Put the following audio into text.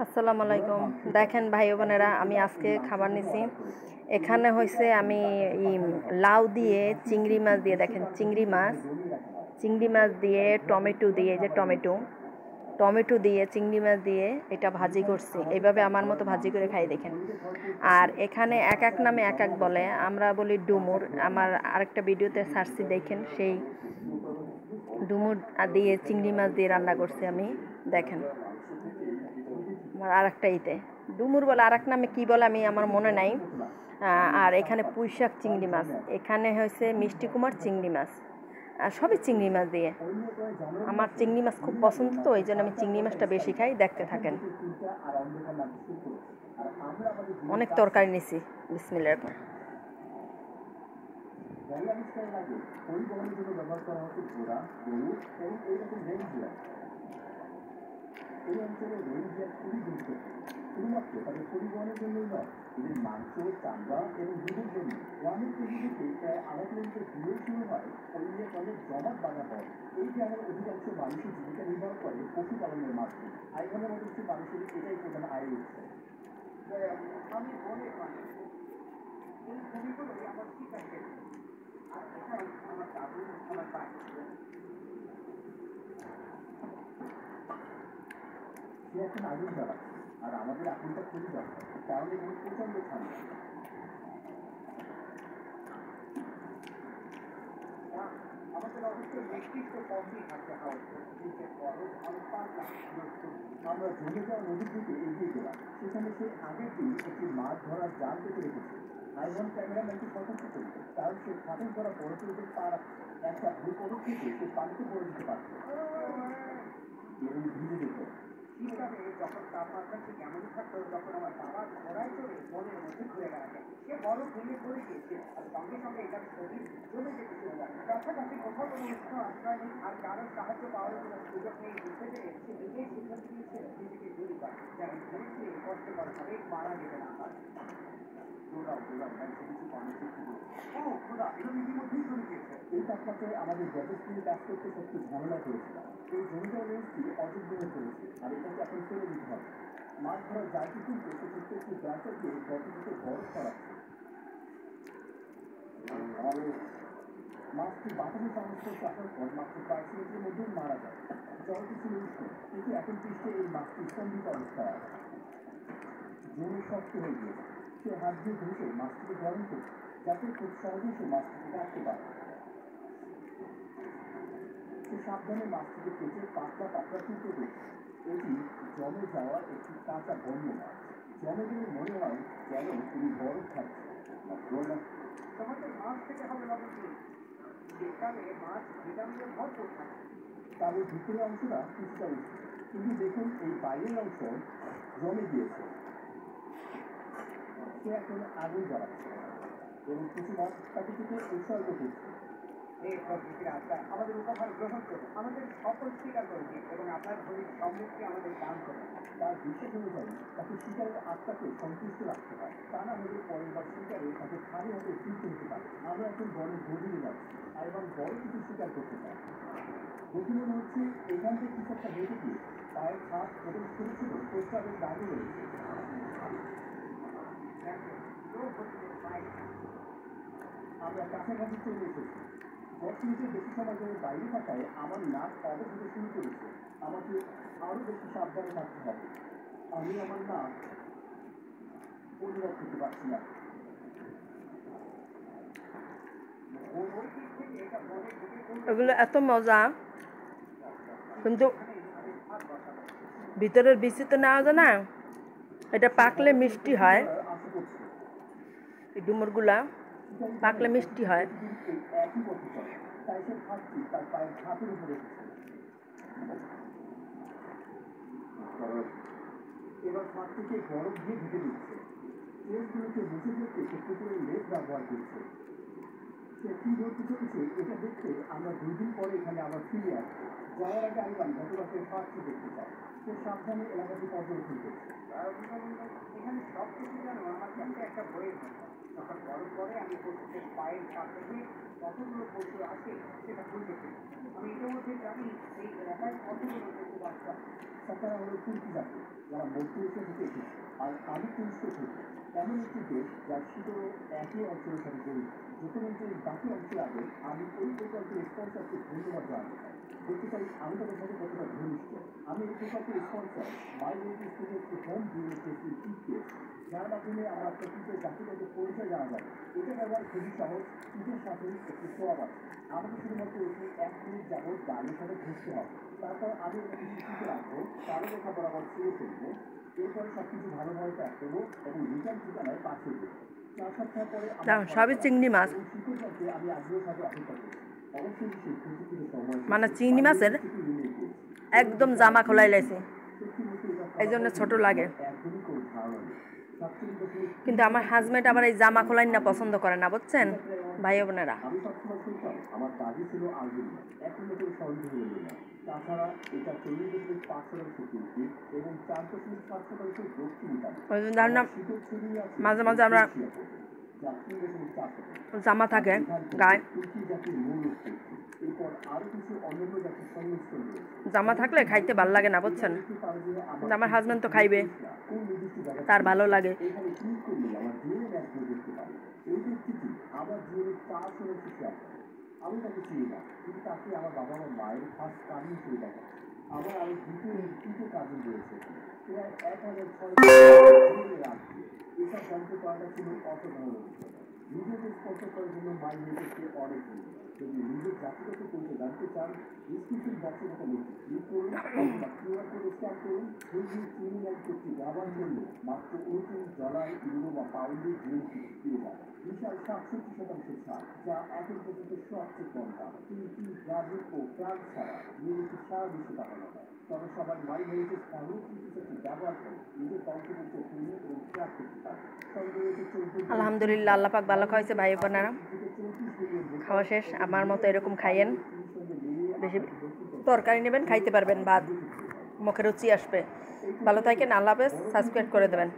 আসসালামু আলাইকুম। দেখেন ভাই বোনেরা, আমি আজকে খাবার নিছি। এখানে হয়েছে আমি লাউ দিয়ে চিংড়ি মাছ দিয়ে, দেখেন চিংড়ি মাছ দিয়ে টমেটো দিয়ে, যে টমেটো দিয়ে চিংড়ি মাছ দিয়ে এটা ভাজি করছি। এইভাবে আমার মতো ভাজি করে খাই দেখেন। আর এখানে এক এক নামে এক এক বলে, আমরা বলি ডুমুর। আমার আরেকটা ভিডিওতে ছাড়ছি, দেখেন সেই ডুমুর দিয়ে চিংড়ি মাছ দিয়ে রান্না করছি আমি, দেখেন। আমার আর একটা ডুমুর বলে, আর এক নামে কী বলে আমি আমার মনে নাই। আর এখানে পুঁইশাক চিংড়ি মাছ, এখানে হয়েছে মিষ্টি কুমার চিংড়ি মাছ, আর সবই চিংড়ি মাছ দিয়ে। আমার চিংড়ি মাছ খুব পছন্দ, তো এই জন্য আমি চিংড়ি মাছটা বেশি খাই। দেখতে থাকেন। অনেক তরকারি নিছি। বিসমিল্লাহ। এই অঞ্চলে রেঞ্জিয়ার খুবই গুরুত্বপূর্ণ, শুধুমাত্র তাদের পরিবহনের জন্যই নয়, এদের মাংস, চামড়া এবং দুধের জন্য গ্রামের কেজি থেকে প্রায় 1.5 কিলোমিটার দূরে শুরু হয় হলদিয়া গ্রামের জমাট বাঁধা হয়। এই গ্রামের অধিকাংশ মানুষের জীবিকা নির্বাহ করে পশুপালনের মাধ্যমে। আইনের মতো কিছু মানুষের এটাই প্রধান আয়ের উৎস। আমি বনের মানুষ, এই ভূমিগুলোই আমার শিকার কেন্দ্র, আর এটাই আমার দাদু, আমার পায়। সে এখন আগুন জ্বালাচ্ছে, আর আমাদের আগুনটা খুবই দরকার, কারণ এখানে প্রচন্ড ঠান্ডা। আমাদের অবশ্যই নির্দিষ্ট পথই থাকতে হবে, নিচের খরচ অনেক পাতলা। আমরা জমে যাওয়া নদীর দিকে এগিয়ে গেলাম। সেখানে সে আগের দিন একটি মাছ ধরার জাল পেতে রেখেছে। আইভন ক্যামেরাম্যানকে সতর্ক করি, কারণ সে ফাটল করা বরফের পা রাখছে। একটা ভুল পদক্ষেপে সে পানিতে পড়ে যেতে পারছে এবং ভিজে যেত। শীতকালে যখন তাপমাত্রা ঠিক এমনই থাকতো, তখন আমার বাবা ঘোড়ায় চড়ে বনের মধ্যে ঘুরে বেড়াতেন। সে বড় ভেঙে পড়ে গিয়েছে, আর সঙ্গে সঙ্গে এটার শরীর জমে যেতে শুরু করে। কাছাকাছি কোথাও কোনো উষ্ণ আশ্রয় নেই, আর কারোর সাহায্য পাওয়ার কোনো সুযোগ নেই। বুঝতে পেরে সে নিজেই সিদ্ধান্ত নিয়েছিল নিজেকে তৈরি করে, যেন ধীরে ধীরে কষ্টকরভাবে মারা যেতে না পারে। এই তাপমাত্রায় আমাদের গ্যাসের স্ক্রিনে কাজ করতে সত্যি ঝামেলা করেছিলাম। এই জমিদার লেন্সটি অযোগ্য হয়ে পড়েছে, আর এটাকে এখন ফেলে দিতে হবে। মাছ ধরার জালটি তুলতে সে ছোট্ট একটি ব্রাঞ্চার দিয়ে গর্তটিতে বরফ করাচ্ছে। মাছটি বাতাসে সংস্পর্শে আসার পর মাত্র 5 মিনিটের মধ্যেই মারা যায়। জলটি ছিল উষ্ণ, কিন্তু এখন পৃষ্ঠে এই মাছটি স্তম্ভিত অবস্থায় আছে, জমে শক্ত হয়ে গিয়েছে। সে হাত দিয়ে ঘষে মাছটিকে গরম করছে, যাতে খুব সহজেই সে মাছটিকে কাটতে পারে। সে সাবধানে মাছটিকে কেটে পাতলা পাতলা টুকরো করছে। এটি জমে যাওয়া একটি কাঁচা বন্য মাছ। জমে গেলে মনে হয় যেন তিনি বরফ খাচ্ছে। তোমাদের মাছ থেকে হবে লবণ, শীতকালে মাছ ভিটামিনে ভরপুর থাকে। তাদের ভিতরের অংশটা কিছুটা উঠছে, কিন্তু দেখুন এই বাইরের অংশ জমে গিয়েছে। সে এখন আগুন জ্বালাচ্ছে এবং কিছু মাছ তাকে থেকে উৎসর্গ করছে। এই প্রকৃতির আত্মা আমাদের উপহার গ্রহণ করুন, আমাদের সকল স্বীকার করুন এবং আপনার ধরির সম্মুখে আমাদের দান করুন। তার বিশ্বাস অনুযায়ী তাকে শিকারের আত্মাকে সন্তুষ্ট রাখতে হয়, তা না হলে পরের বার শিকারে তাকে খালি হাতে ফিরতে হতে পারে। আমরা এখন বনের গভীরে যাচ্ছি, আর এবং বড় কিছু শিকার করতে চাই। দেখে মনে হচ্ছে এখান থেকে কিছু একটা বেঁধে দিয়ে পায়ের ছাপ এবং ছোট ছোট প্রস্তাবের দাগও রয়েছে। আমরা কাছাকাছি চলে এসেছি। 10 মিনিটের বেশি সময় ধরে বাইরে থাকায় আমার নাক অবশ হতে শুরু করেছে। আমাকে আরো বেশি সাবধানে থাকতে হবে। আমি আমার নাক অনুভব করতে পারছি না। এগুলো এত মজা, কিন্তু ভিতরের বিচি তো নেওয়া যায় না। এটা পাকলে মিষ্টি হয়, এই ডুমুরগুলা পাকলে মিষ্টি হয়। একই পথে চলে, তাই সে খাচ্ছি তার পায়ের ছাপের উপরে। এবার ছাদটিকে বরফ দিয়ে ঢেকে দিচ্ছে। লেজগুলোকে মুছে ফেলতে সে কুকুরের লেজ ব্যবহার করছে। সে কি বলতে চলেছে এটা দেখতে আমরা 2 দিন পরে এখানে আবার ফিরে আসবো। যাওয়ার আগে আইলাম ঘটনাকে ফাঁকটি দেখতে চাই। সে সাবধানে এলাকাটি পর্যবেক্ষণ করছে। এখানে সব কিছু যেন আমার কাছে একটা বইয়ের মতো। যখন বরফ পরে আমি পশুদের পায়ের সাথে কতগুলো পশু আছে সেটা বুঝতে পারি। আমি ইতিমধ্যে জানি এই এলাকায় কতগুলো পশু বাস করে। সাকারা হলো তুর্কি জাতি যারা মধ্য এশিয়া থেকে এসেছে। আর আমি তুরস্ক থেকে, এমন একটি দেশ যার শীতল একই অঞ্চলের সাথে জড়িত। ডকুমেন্টের বাকি অংশের আগে আমি এই প্রকল্পের স্পন্সরকে ধন্যবাদ জানাতে চাই। দেখতে চাই আমি তাদের সাথে কতটা ঘনিষ্ঠ। আমি এই প্রকল্পের স্পন্সর মাই হেরিটেজ থেকে একটি হোম ডিএনএ কিট পেয়েছি, যার মাধ্যমে আমার প্রকৃতির জাতিগত পরিচয় জানা যাবে। এটা ব্যবহার খুবই সহজ, কিটের সাথে একটি সোয়াব আছে। আমাকে শুধুমাত্র এটি 1 মিনিট যাবত গাড়ির সাথে ঘুরতে হবে। তারপর আমি এটাকে শিশুকে রাখবো, কারো রেখা বরাবর ছেড়ে ফেলবো। এরপরে সবকিছু ভালোভাবে প্যাক করবো এবং রিটার্ন ঠিকানায় পাঠিয়ে দেবো। 4 সপ্তাহ পরে সবই চিংড়ি মাছ, শীতের মধ্যে আমি আগ্রহ সাথে অপেক্ষা করছি। অবশ্যই সেই প্রযুক্তির সময় মানে চিংড়ি মাছের একদম জামা খোলাই লাইছে, এই জন্য ছোট লাগে। একদমই কোনো ধারণা নেই। কিন্তু আমার হাজব্যান্ড আবার এই জামা খোলাই না পছন্দ করে না, বুঝছেন ভাই বোনেরা। আমি সবসময় শুনতাম আমার দাদি ছিল আলবেনিয়া, এখন নতুন সন্দেহ হল না। তাছাড়া এটা 40.5% সিকিউরিটি এবং 4.7% রক্তি মাঝে মাঝে আমরা জামা থাকে গায়ে, জামা থাকলে খাইতে ভালো লাগে না, বুঝছেন। কিন্তু আমার হাজব্যান্ড তো খাইবে, তার ভালো লাগে। আমি তাকে চিনি না, কিন্তু তাকে আমার বাবা আমার মায়ের ফার্স্ট কাজিন হিসেবে দেখা। আমার আরো দ্বিতীয় কাজিন রয়েছে, প্রায় 1006 রাখছে। এসব জানতে পারাটা ছিল অসাধারণ বিষয়। নিজেকে স্পর্শ করার জন্য মাই হেরিটেজকে অনেক মূল্য। যদি নিজের জাতিগত পরিচয় জানতে চান, ডিসক্রিপশন বক্সের একটা লিঙ্ক ক্লিক করুন বা কিউআর কোড স্ক্যান করুন। হুইল চিনি লাইন করতে ব্যবহার করলে মাত্র $29 ইউরো বা পাউন্ডের জিএসটি পেয়ে যান। বিশাল 67% ছাড়, যা এখন পর্যন্ত সবচেয়ে কম দাম। তুর্কি, ব্রাজিল ও ফ্রান্স ছাড়া জিএসটি সারা বিশ্বে পাঠানো হয়। তবে সবাই মাই হেরিটেজ ব্যবহার করে নিজের বংশবংশ তৈরি এবং ট্র্যাক করতে পারে। আলহামদুলিল্লাহ, আল্লাহ পাক ভালো খাওয়াইছে ভাই বোনেরা। খাওয়া শেষ, আমার মতো এরকম খাইয়েন, বেশি তরকারি নেবেন, খাইতে পারবেন, ভাত মুখে রুচি আসবে। ভালো থাকেন, আল্লাহ হাফেজ, সাবস্ক্রাইব করে দেবেন।